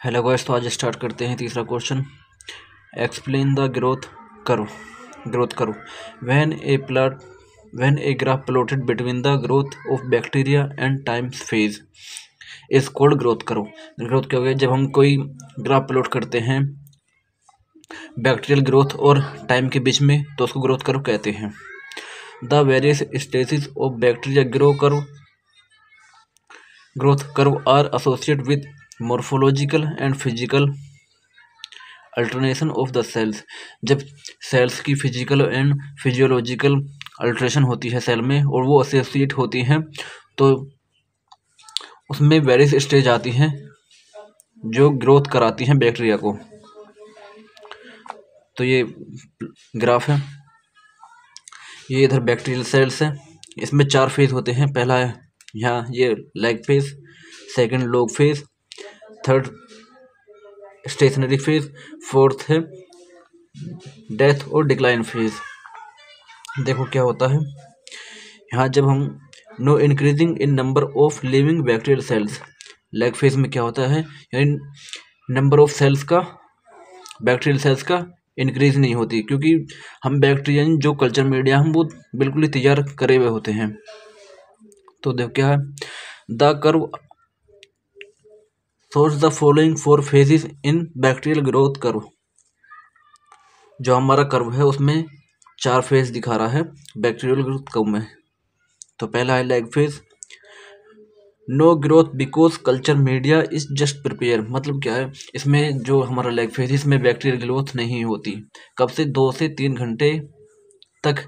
Hello guys, तो आज start करते हैं तीसरा क्वेश्चन। एक्सप्लेन द ग्रोथ करो when a graph plotted between the growth of bacteria and time phase is called growth करो। Growth क्या हो गया? जब हम कोई ग्राफ प्लॉट करते हैं बैक्टीरियल ग्रोथ और टाइम के बीच में, तो उसको ग्रोथ करो कहते हैं। The various stages of bacteria growth curve are associated with morphological and physical alternation of the cells. जब सेल्स की फिजिकल एंड फिजियोलॉजिकल अल्टरेशन होती है सेल में और वो एसोसिएट होती हैं, तो उसमें वेरियस स्टेज आती हैं जो ग्रोथ कराती हैं बैक्टीरिया को। तो ये ग्राफ है, ये इधर बैक्टीरियल सेल्स है। इसमें 4 फेज होते हैं। पहला है यहाँ ये lag phase, second log phase, third stationary phase, fourth है डेथ और डिक्लाइन फेज। देखो क्या होता है यहाँ, जब हम no increasing in number of living bacterial cells. Lag phase में क्या होता है, यानी नंबर ऑफ सेल्स का, बैक्टीरियल सेल्स का इंक्रीज नहीं होती, क्योंकि हम बैक्टीरियन जो कल्चर मीडिया हम वो बिल्कुल ही तैयार करे हुए होते हैं। तो देखो क्या है, the curve shows the following 4 phases in bacterial growth curve. जो हमारा कर्व है उसमें 4 फेज दिखा रहा है बैक्टीरियल ग्रोथ कर्व में। तो पहला है lag phase, no growth because culture media is just prepare. मतलब क्या है, इसमें जो हमारा लैग फेज, इसमें बैक्टीरियल ग्रोथ नहीं होती। कब से? 2 से 3 घंटे तक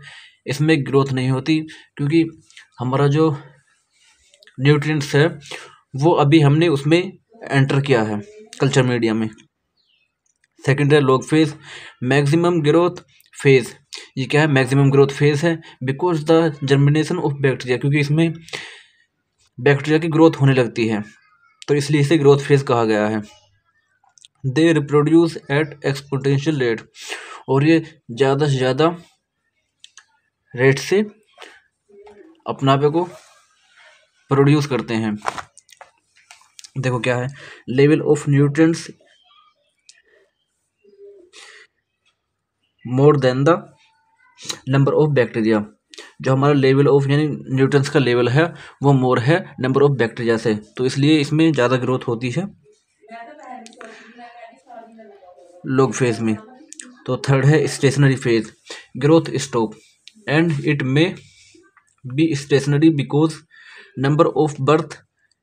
इसमें ग्रोथ नहीं होती, क्योंकि हमारा जो न्यूट्रिएंट्स है वो अभी हमने उसमें एंटर किया है कल्चर मीडिया में। सेकेंड है log phase, maximum growth phase. ये क्या है? मैक्सिमम ग्रोथ फेज है because the germination of bacteria, क्योंकि इसमें बैक्टीरिया की ग्रोथ होने लगती है, तो इसलिए इसे ग्रोथ फेज कहा गया है। They reproduce at exponential rate, और ये ज़्यादा से ज़्यादा रेट से अपना पे को प्रोड्यूस करते हैं। देखो क्या है, level of nutrients more than the number of bacteria. जो हमारा लेवल ऑफ यानी न्यूट्रिएंट्स का लेवल है वो मोर है नंबर ऑफ बैक्टीरिया से, तो इसलिए इसमें ज़्यादा ग्रोथ होती है लॉग फेज में। तो थर्ड है stationary phase, growth stop and it may be stationary because number of birth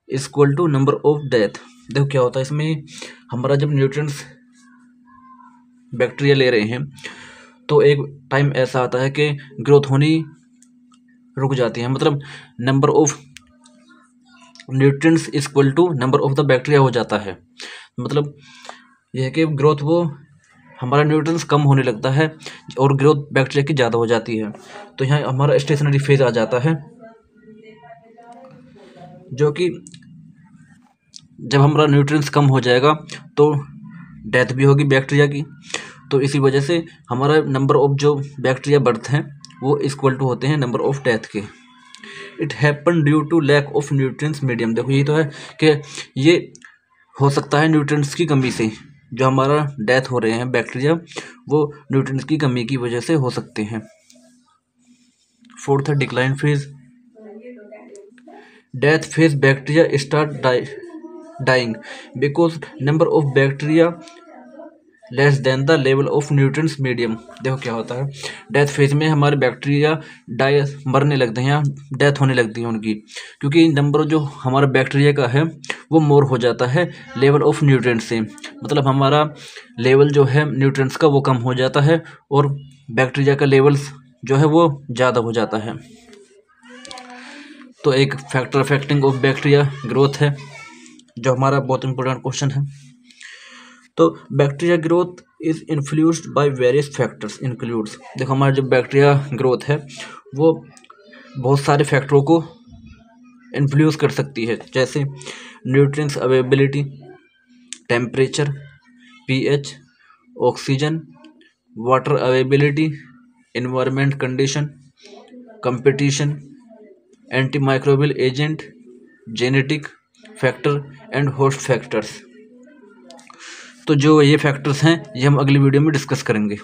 is equal to number of death. देखो क्या होता है इसमें, हमारा जब न्यूट्रिएंट्स बैक्टीरिया ले रहे हैं तो एक टाइम ऐसा आता है कि ग्रोथ होनी रुक जाती है। मतलब number of nutrients is equal to number of the bacteria हो जाता है। मतलब यह है कि ग्रोथ वो हमारा न्यूट्रिएंट्स कम होने लगता है और ग्रोथ बैक्टीरिया की ज़्यादा हो जाती है। तो यहाँ हमारा स्टेशनरी फेज आ जाता है, जो कि जब हमारा न्यूट्रिएंट्स कम हो जाएगा तो डेथ भी होगी बैक्टीरिया की। तो इसी वजह से हमारा नंबर ऑफ जो बैक्टीरिया बर्थ हैं वो इक्वल टू होते हैं नंबर ऑफ डेथ के। It happen due to lack of nutrients medium. देखो यही तो है कि ये हो सकता है न्यूट्रिएंट्स की कमी से, जो हमारा डेथ हो रहे हैं बैक्टीरिया वो न्यूट्रिएंट्स की कमी की वजह से हो सकते हैं। फोर्थ है decline phase, death phase bacteria start dying because number of bacteria less than the level of nutrients medium. देखो क्या होता है, डेथ फेज में हमारे बैक्टीरिया मरने लगते हैं, डेथ होने लगती है उनकी, क्योंकि नंबर जो हमारा बैक्टीरिया का है वो मोर हो जाता है लेवल ऑफ न्यूट्रिएंट्स से। मतलब हमारा लेवल जो है न्यूट्रिएंट्स का वो कम हो जाता है और बैक्टीरिया का लेवल्स जो है वो ज़्यादा हो जाता है। तो एक factor affecting of bacteria growth है, जो हमारा बहुत इंपॉर्टेंट क्वेश्चन है। तो bacteria growth is influenced by various factors includes. देखो हमारा जो बैक्टीरिया ग्रोथ है वो बहुत सारे फैक्टरों को इन्फ्लुएंस कर सकती है, जैसे nutrients availability, temperature, pH, oxygen, water availability, environment condition, competition, antimicrobial agent, genetic factor and host factors. तो जो ये फैक्टर्स हैं ये हम अगली वीडियो में डिस्कस करेंगे।